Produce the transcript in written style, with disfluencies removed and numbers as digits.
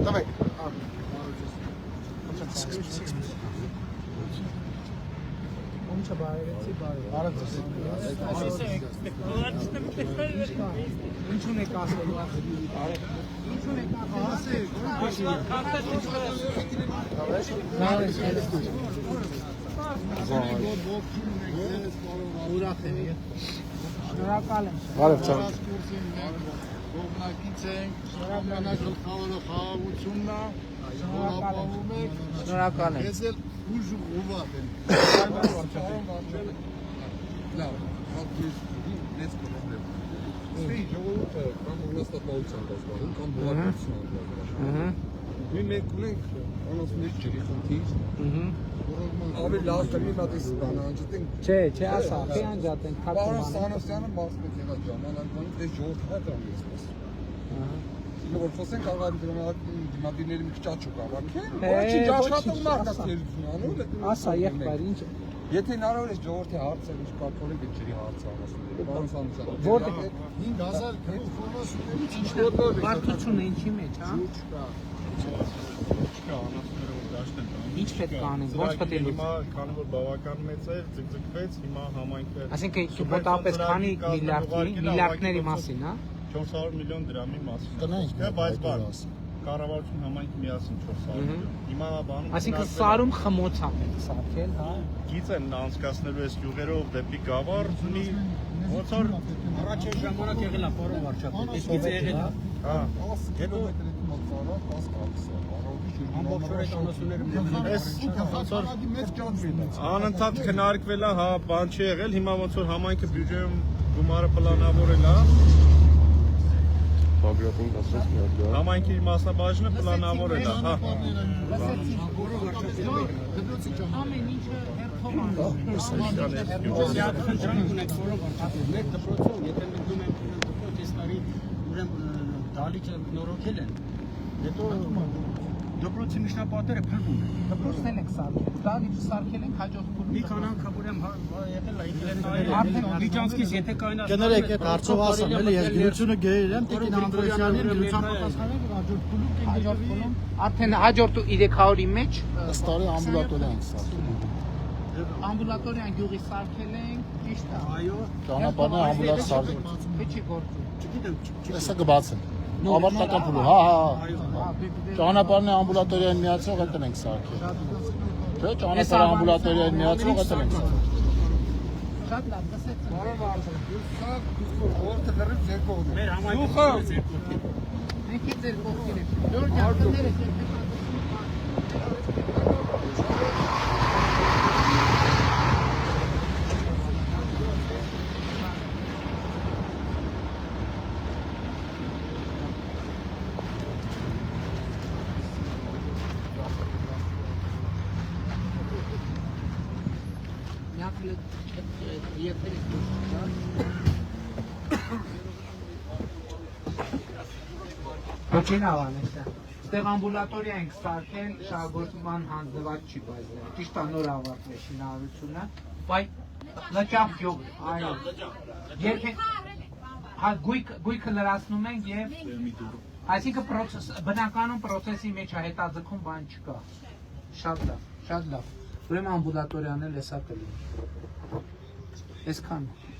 Давай. Abi lastimii madis bananjıtın. Çe asa. Fiyan zaten. Bana sanasyanın basmet yapacağım. Anladın mı? Çok hatırlamıyorsunuz. Şimdi ortasın kavga edilmek madinleri bir küçük çok var. Ki yaşatın marka televizyon. Asa yak var ince. Եթե հնարավոր է ժողովրդի հարցը ինչ կապոլի գջրի հարցը անասունների բան սանուցան Որտե՞ղ 5000 ինֆորմացիաներից ինչ Բարդությունը ինչի մեջ, հա? Չկա անասունները որ դաշտեն տան։ Ինչ պետք է անենք, ո՞նց պետք է Հիմա քանի որ բավական մեծ է, ձգձգվեց, հիմա համայնքը Այսինքն մոտավորապես քանի միլիարդների մասին, հա? 400 միլիոն դրամի մասին։ Բայց բան կառավարություն համայնք միասին 400 միլիոն։ Հիմա բանում Այսինքն սարում խմոցան են սարքել, հա? գիծ են անցկացնելու այս յուղերով դեպի Գավառ, ունի ոնց որ առաջին ժամանակ եղել է ֆորում վարչապետ։ Իսկ գիծը եղել է։ հա, հետո մոտցարա 10 կապսը Ամբողջ օրը անասունները այս ոնց որ մեծ ճանապարհ է անընդհատ քննարկվել է, հա, բան չի եղել, հիմա ոնց որ համայնքը բյուջեում գումարը պլանավորել է Համայնքի մասնաբաժինը պլանավորել է, հա։ Ամեն ինչը հերթով անում։ մեկ դպրոցում, եթե մտնում են դպրոց այս տարի ուրեմն դալիճը նորոգել են, հետո դպրոցի միջնապատերը փրկում են։ Դպրոցն էլ ենք սարքել։ Դալիճը սարքել ենք հաջորդ փուլում։ Մի քանանք ուրեմն եղել է արդեն Լիճանսկից եթե կայնա Կներեք, այդ հարցով ասեմ, էլի ես գրությունը գրել եմ Տիկին Անդրեասյանին գրության պատասխանել հաջորդ փուլում Արդեն հաջորդ 300-ի մեջ ըստ տարի ամբուլատորիա ենք սարքել։ ամբուլատորիան գյուղի սարքել ենք, ճիշտ է։ այո, Ճանապարհն ամբուլատոր սարքել։ Չի գործում։ չգիտեմ, Էսա կբացեն։ Ավարտական փուլը, հա։ Ճանապարհն ամբուլատորիային միացող այդտեղ ենք սարքել։ Թե ճանապարհը ամբուլատորիային միացող այդտեղ ենք սարքել։ Շատ լավ, դասեց։ Բարով արդեն որտեղ դեռ ձեր կողմն մեր համայնքը ձեր կողքին։ Մենք ձեր կողքին ենք։ Դոր ջանքները Ոչինչ ավանեսա։ Ստեղ ամբուլատորիա ենք սարքել, շահագործման հանձնված չի բայց ճիշտ է նոր ավարտվել շինարարությունը, բայց լճակ գյուղ, այո։ Երբեք հա գույքը լրացնում ենք եւ այսինքն բնականում process-ի մեջ է հետաձգում բան չկա։ Շատ լավ։ Ուրեմն ամբուլատորիան էլ էսա կլինի։ Այսքան։